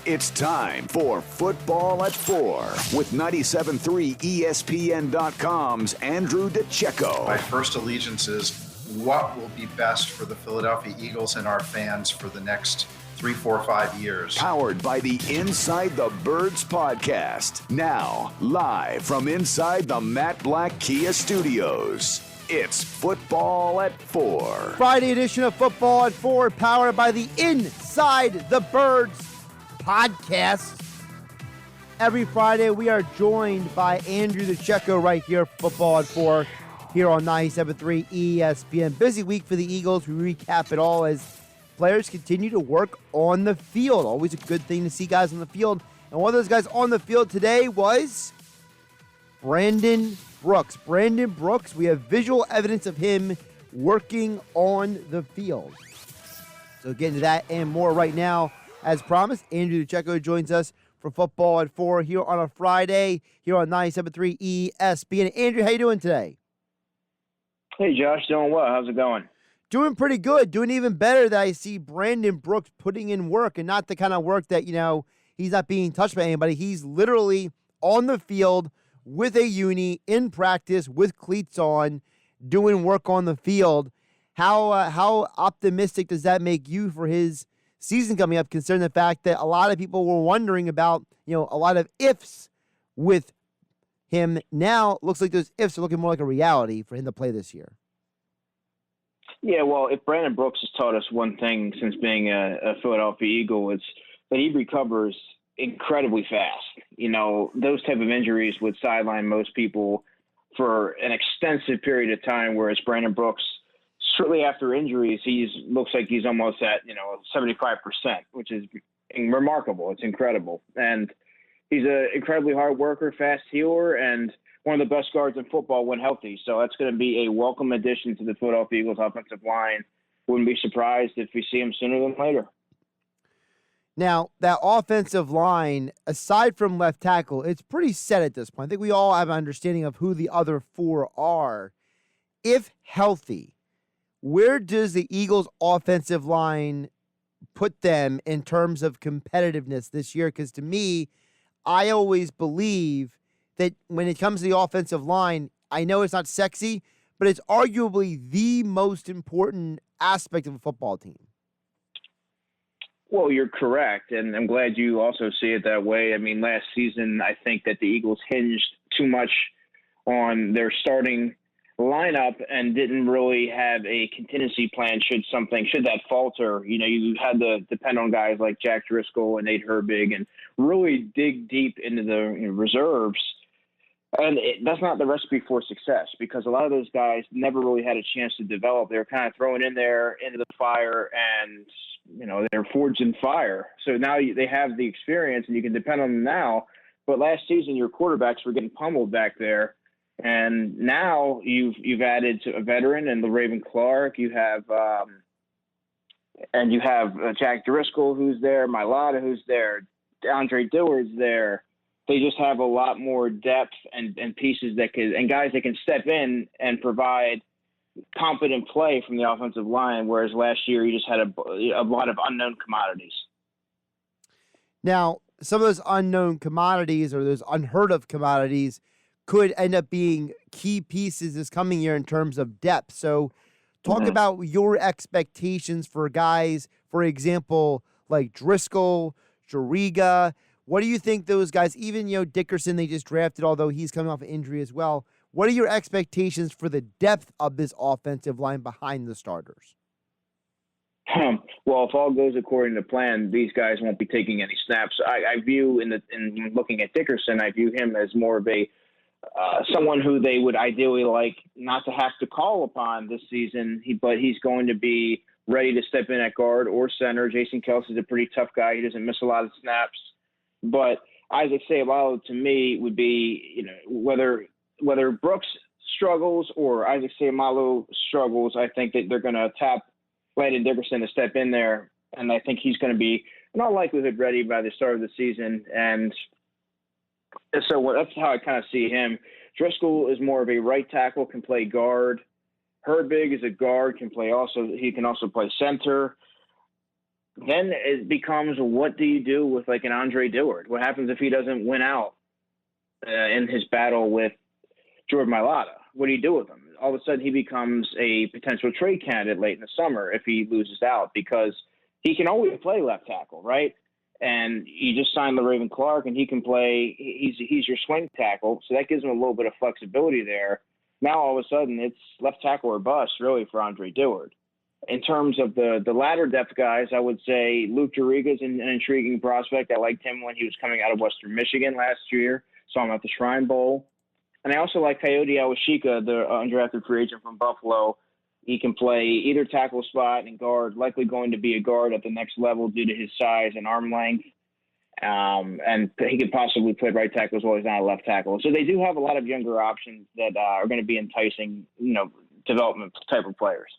It's time for Football at 4 with 97.3 ESPN.com's Andrew DiCecco. My first allegiance is what will be best for the Philadelphia Eagles and our fans for the next 3, 4, 5 years. Powered by the Inside the Birds podcast. Now, live from inside the Matt Black Kia Studios. It's Football at 4. Friday edition of Football at 4, powered by the Inside the Birds podcast. Every Friday, we are joined by Andrew DiCecco right here, Football at 4, here on 97.3 ESPN. Busy week for the Eagles. We recap it all as players continue to work on the field. Always a good thing to see guys on the field. And one of those guys on the field today was Brandon Brooks. Brandon Brooks, we have visual evidence of him working on the field. So get into that and more right now. As promised, Andrew DiCecco joins us for Football at 4 here on a Friday here on 97.3 ESPN. Andrew, how you doing today? Hey, Josh. Doing well. How's it going? Doing pretty good. Doing even better that I see Brandon Brooks putting in work, and not the kind of work that, he's not being touched by anybody. He's literally on the field with a uni, in practice, with cleats on, doing work on the field. How optimistic does that make you for his season coming up, considering the fact that a lot of people were wondering about, a lot of ifs with him? Now it looks like those ifs are looking more like a reality for him to play this year. Yeah, well, if Brandon Brooks has taught us one thing since being a Philadelphia Eagle, it's that he recovers incredibly fast. Those type of injuries would sideline most people for an extensive period of time, whereas Brandon Brooks, shortly after injuries, looks like he's almost at 75%, which is remarkable. It's incredible, and he's an incredibly hard worker, fast healer, and one of the best guards in football when healthy. So that's going to be a welcome addition to the Philadelphia Eagles offensive line. Wouldn't be surprised if we see him sooner than later. Now, that offensive line, aside from left tackle, it's pretty set at this point. I think we all have an understanding of who the other four are. If healthy, where does the Eagles' offensive line put them in terms of competitiveness this year? Because to me, I always believe that when it comes to the offensive line, I know it's not sexy, but it's arguably the most important aspect of a football team. Well, you're correct, and I'm glad you also see it that way. I mean, last season, I think that the Eagles hinged too much on their starting lineup and didn't really have a contingency plan should that falter. You had to depend on guys like Jack Driscoll and Nate Herbig and really dig deep into the reserves. And that's not the recipe for success, because a lot of those guys never really had a chance to develop. They were kind of thrown in there into the fire, and they're forged in fire. So now they have the experience, and you can depend on them now. But last season, your quarterbacks were getting pummeled back there, and now you've added to a veteran and LaRaven Clark. You have Jack Driscoll, who's there, Mailata, who's there, Andre Dillard's there. They just have a lot more depth and pieces and guys that can step in and provide competent play from the offensive line, whereas last year you just had a lot of unknown commodities. Now, some of those unknown commodities or those unheard of commodities could end up being key pieces this coming year in terms of depth. So talk about your expectations for guys, for example, like Driscoll, Duriego. What do you think those guys, even Dickerson they just drafted, although he's coming off an injury as well, what are your expectations for the depth of this offensive line behind the starters? Well, if all goes according to plan, these guys won't be taking any snaps. I view in looking at Dickerson, I view him as more of a someone who they would ideally like not to have to call upon this season, but he's going to be ready to step in at guard or center. Jason Kelsey's a pretty tough guy. He doesn't miss a lot of snaps. But Isaac Seumalo, to me, would be, whether Brooks struggles or Isaac Seumalo struggles, I think that they're going to tap Landon Dickerson to step in there. And I think he's going to be, in all likelihood, ready by the start of the season. And so that's how I kind of see him. Driscoll is more of a right tackle, can play guard. Herbig is a guard, he can also play center. then it becomes, what do you do with like an Andre Dillard? What happens if he doesn't win out in his battle with Jordan Mailata? What do you do with him? All of a sudden, he becomes a potential trade candidate late in the summer if he loses out, because he can always play left tackle, right? And you just signed LaRaven Clark, and he can play. He's your swing tackle, so that gives him a little bit of flexibility there. Now, all of a sudden, it's left tackle or bust, really, for Andre Dillard. In terms of the latter depth guys, I would say Luke Duriego is an intriguing prospect. I liked him when he was coming out of Western Michigan last year. Saw him at the Shrine Bowl. And I also like Coyote Awashika, the undrafted free agent from Buffalo. He can play either tackle spot and guard, likely going to be a guard at the next level due to his size and arm length. And he could possibly play right tackle as well. He's not a left tackle. So they do have a lot of younger options that are going to be enticing, development type of players.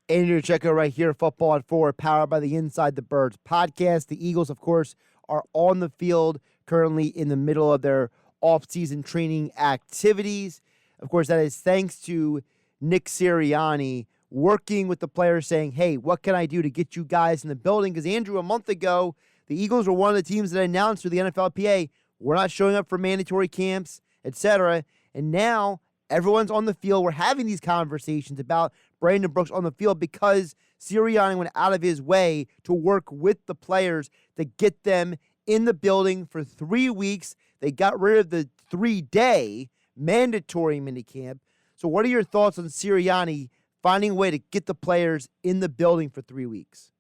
Andrew DiCecco right here, Football at 4, powered by the Inside the Birds podcast. The Eagles, of course, are on the field currently in the middle of their off-season training activities. Of course, that is thanks to Nick Sirianni working with the players saying, hey, what can I do to get you guys in the building? Because, Andrew, a month ago, the Eagles were one of the teams that announced to the NFLPA, we're not showing up for mandatory camps, etc. And now everyone's on the field. We're having these conversations about Brandon Brooks on the field because Sirianni went out of his way to work with the players to get them in the building for 3 weeks. They got rid of the 3-day mandatory minicamp. So what are your thoughts on Sirianni finding a way to get the players in the building for 3 weeks?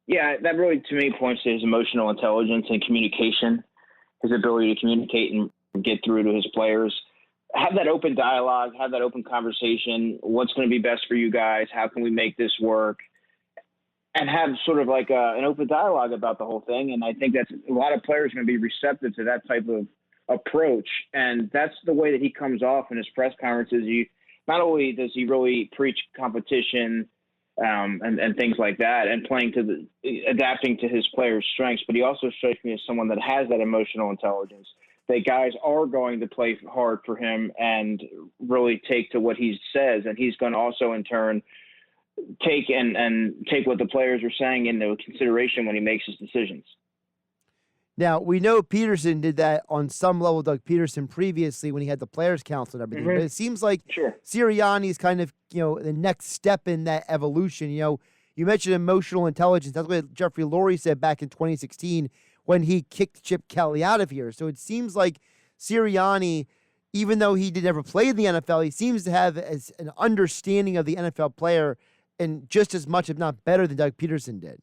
Yeah, that really, to me, points to his emotional intelligence and communication, his ability to communicate and get through to his players. Have that open dialogue, have that open conversation. What's going to be best for you guys? How can we make this work? And have sort of like an open dialogue about the whole thing. And I think that's a lot of players are going to be receptive to that type of approach. And that's the way that he comes off in his press conferences. Not only does he really preach competition and things like that, and adapting to his players' strengths, but he also strikes me as someone that has that emotional intelligence. That guys are going to play hard for him and really take to what he says, and he's going to also in turn take what the players are saying into consideration when he makes his decisions. Now, we know Peterson did that on some level, Doug Peterson, previously when he had the Players' Council and everything. Mm-hmm. But it seems like Sirianni is kind of, the next step in that evolution. You mentioned emotional intelligence. That's what Jeffrey Lurie said back in 2016 when he kicked Chip Kelly out of here. So it seems like Sirianni, even though he never played in the NFL, he seems to have an understanding of the NFL player and just as much, if not better, than Doug Peterson did.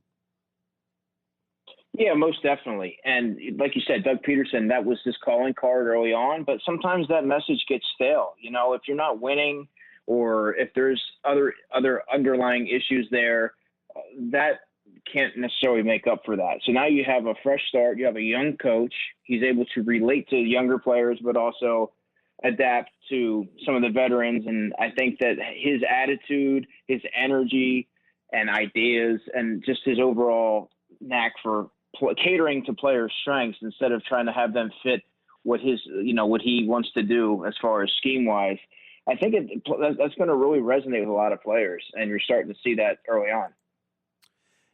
Yeah, most definitely. And like you said, Doug Peterson, that was his calling card early on, but sometimes that message gets stale. If you're not winning or if there's other underlying issues there, that can't necessarily make up for that. So now you have a fresh start. You have a young coach. He's able to relate to younger players, but also adapt to some of the veterans. And I think that his attitude, his energy and ideas, and just his overall knack for catering to players' strengths instead of trying to have them fit what he wants to do as far as scheme-wise, I think that's going to really resonate with a lot of players, and you're starting to see that early on.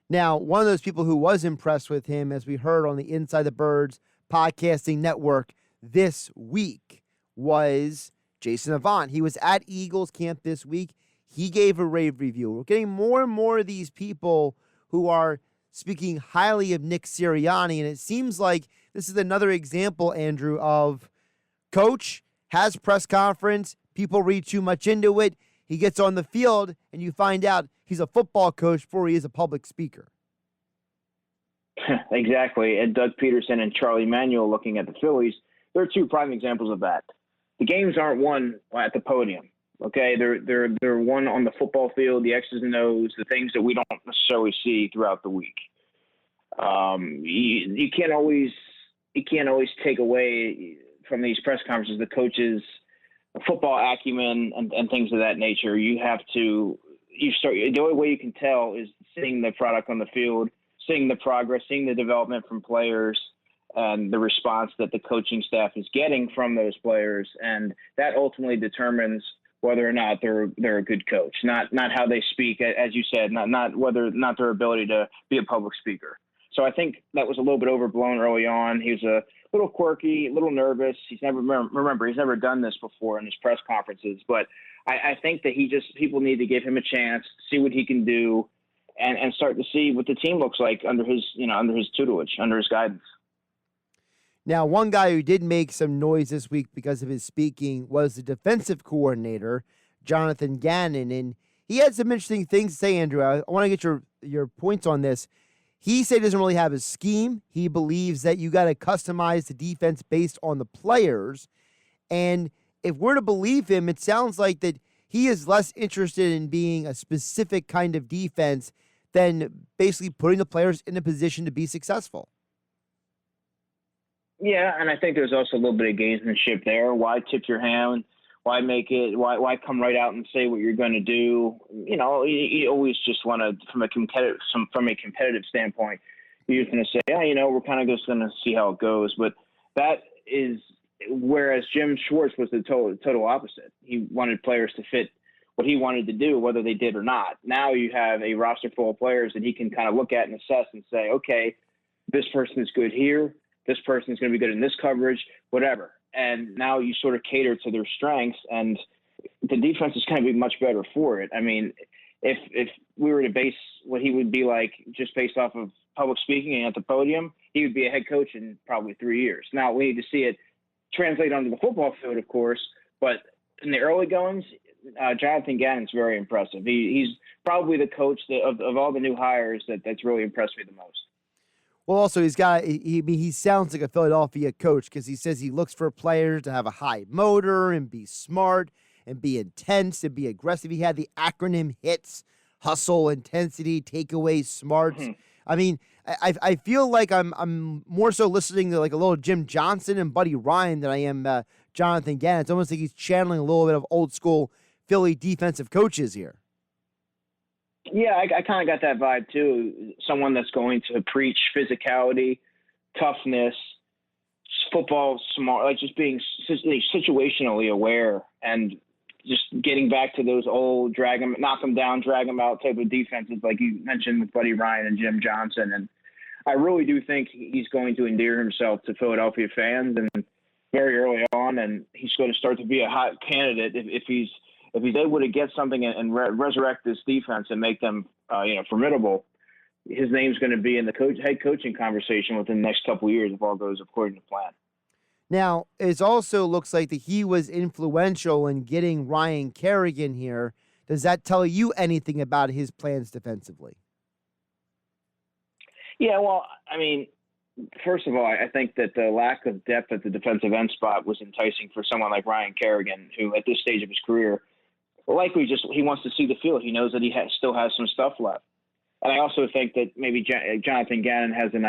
Now, one of those people who was impressed with him, as we heard on the Inside the Birds podcasting network this week, was Jason Avant. He was at Eagles camp this week. He gave a rave review. We're getting more and more of these people who are speaking highly of Nick Sirianni, and it seems like this is another example, Andrew, of coach has press conference, people read too much into it, he gets on the field, and you find out he's a football coach before he is a public speaker. Exactly. And Doug Peterson and Charlie Manuel, looking at the Phillies, they're two prime examples of that. The games aren't won at the podium. Okay, they're won on the football field, the X's and O's, the things that we don't necessarily see throughout the week. You can't always take away from these press conferences the coaches' football acumen and things of that nature. The only way you can tell is seeing the product on the field, seeing the progress, seeing the development from players, and the response that the coaching staff is getting from those players, and that ultimately determines whether or not they're a good coach, not how they speak, as you said, not their ability to be a public speaker. So I think that was a little bit overblown early on. He was a little quirky, a little nervous. He's never done this before in his press conferences, but I think that people need to give him a chance, see what he can do, and start to see what the team looks like under his tutelage, under his guidance. Now, one guy who did make some noise this week because of his speaking was the defensive coordinator, Jonathan Gannon, and he had some interesting things to say, Andrew. I want to get your points on this. He said he doesn't really have a scheme. He believes that you got to customize the defense based on the players. And if we're to believe him, it sounds like that he is less interested in being a specific kind of defense than basically putting the players in a position to be successful. Yeah, and I think there's also a little bit of gamesmanship there. Why tip your hand? Why make it? Why come right out and say what you're going to do? You always just want to, from a competitive standpoint, you're just going to say, we're kind of just going to see how it goes. But that is, whereas Jim Schwartz was the total opposite. He wanted players to fit what he wanted to do, whether they did or not. Now you have a roster full of players that he can kind of look at and assess and say, okay, this person is good here. This person is going to be good in this coverage, whatever. And now you sort of cater to their strengths, and the defense is going to be much better for it. I mean, if we were to base what he would be like just based off of public speaking and at the podium, he would be a head coach in probably 3 years. Now, we need to see it translate onto the football field, of course, but in the early goings, Jonathan Gannon's very impressive. He's probably the coach of all the new hires that's really impressed me the most. Well, also, he sounds like a Philadelphia coach because he says he looks for players to have a high motor and be smart and be intense and be aggressive. He had the acronym HITS: hustle, intensity, takeaway, smarts. I mean, I feel like I'm more so listening to like a little Jim Johnson and Buddy Ryan than I am Jonathan Gannon. It's almost like he's channeling a little bit of old school Philly defensive coaches here. Yeah, I kind of got that vibe too. Someone that's going to preach physicality, toughness, football smart, like just being situationally aware and just getting back to those old knock them down, drag them out type of defenses like you mentioned with Buddy Ryan and Jim Johnson. And I really do think he's going to endear himself to Philadelphia fans and very early on, and he's going to start to be a hot candidate if he's able to get something and resurrect this defense and make them, formidable. His name's going to be in the head coaching conversation within the next couple of years if all goes according to plan. Now, it also looks like that he was influential in getting Ryan Kerrigan here. Does that tell you anything about his plans defensively? Yeah, well, I mean, first of all, I think that the lack of depth at the defensive end spot was enticing for someone like Ryan Kerrigan, who at this stage of his career, likely he wants to see the field. He knows that he still has some stuff left. And I also think that maybe Jonathan Gannon has an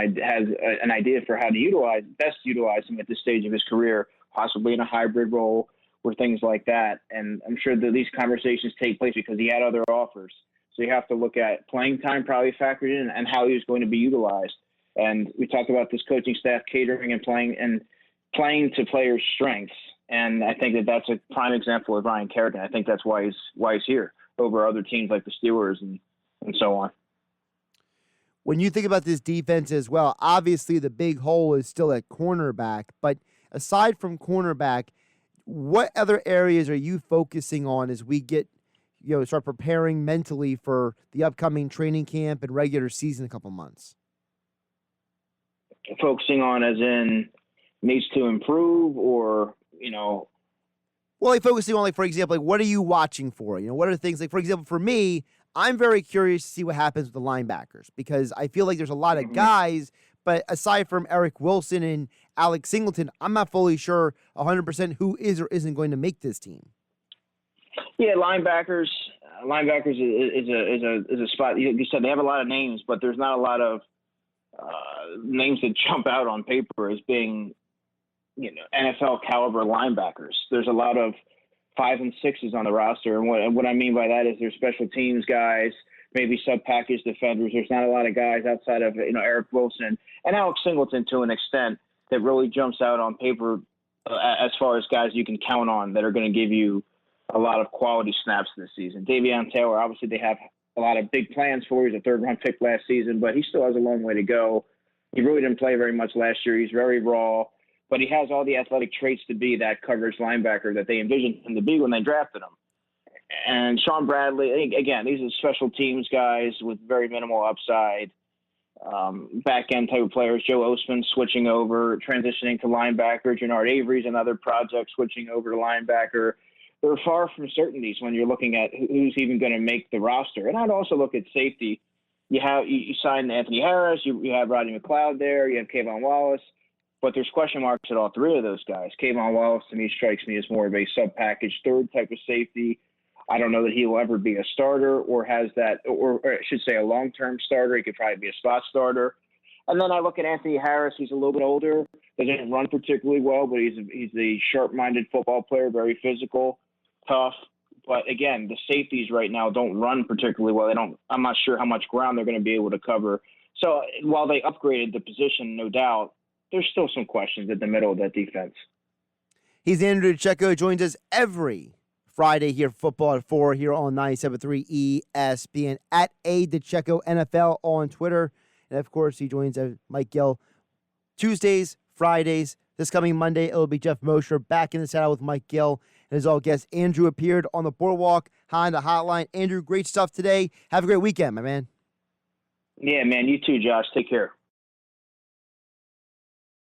idea for how to best utilize him at this stage of his career, possibly in a hybrid role or things like that. And I'm sure that these conversations take place because he had other offers. So you have to look at playing time probably factored in and how he was going to be utilized. And we talked about this coaching staff catering and playing to players' strengths. And I think that that's a prime example of Ryan Kerrigan. I think that's why he's here over other teams like the Steelers and so on. When you think about this defense as well, obviously the big hole is still at cornerback. But aside from cornerback, what other areas are you focusing on as we get, start preparing mentally for the upcoming training camp and regular season in a couple months? Focusing on as in needs to improve or, Well, focusing on, for example, what are you watching for? What are the things, for example, for me, I'm very curious to see what happens with the linebackers because I feel like there's a lot of guys, but aside from Eric Wilson and Alex Singleton, I'm not fully sure 100% who is or isn't going to make this team. Yeah, linebackers is a spot. You said they have a lot of names, but there's not a lot of names that jump out on paper as being, NFL caliber linebackers. There's a lot of 5 and 6s on the roster. And what I mean by that is there's special teams guys, maybe sub-package defenders. There's not a lot of guys outside of, Eric Wilson and Alex Singleton to an extent that really jumps out on paper as far as guys you can count on that are going to give you a lot of quality snaps this season. Davion Taylor, obviously they have a lot of big plans for. He's a third-round pick last season, but he still has a long way to go. He really didn't play very much last year. He's very raw, but he has all the athletic traits to be that coverage linebacker that they envisioned him to be when they drafted him. And Sean Bradley, again, these are special teams guys with very minimal upside. Back-end type of players. Joe Ostman switching over, transitioning to linebacker. Jannard Avery's another project switching over to linebacker. They're far from certainties when you're looking at who's even going to make the roster. And I'd also look at safety. You signed Anthony Harris. You have Rodney McLeod there. You have Kayvon Wallace. But there's question marks at all three of those guys. Kayvon Wallace, to me, strikes me as more of a sub-package third type of safety. I don't know that he will ever be a starter or has that, or I should say a long-term starter. He could probably be a spot starter. And then I look at Anthony Harris. He's a little bit older, doesn't run particularly well, but he's a sharp-minded football player, very physical, tough. But again, the safeties right now don't run particularly well. I'm not sure how much ground they're going to be able to cover. So while they upgraded the position, no doubt, there's still some questions at the middle of that defense. He's Andrew DiCecco, joins us every Friday here, Football at 4 here on 97.3 ESPN, at DiCecco NFL on Twitter. And, of course, he joins Mike Gill Tuesdays, Fridays. This coming Monday, it'll be Jeff Mosher back in the saddle with Mike Gill. And as all guests, Andrew appeared on the Boardwalk Honda Hotline. Andrew, great stuff today. Have a great weekend, my man. Yeah, man. You too, Josh. Take care.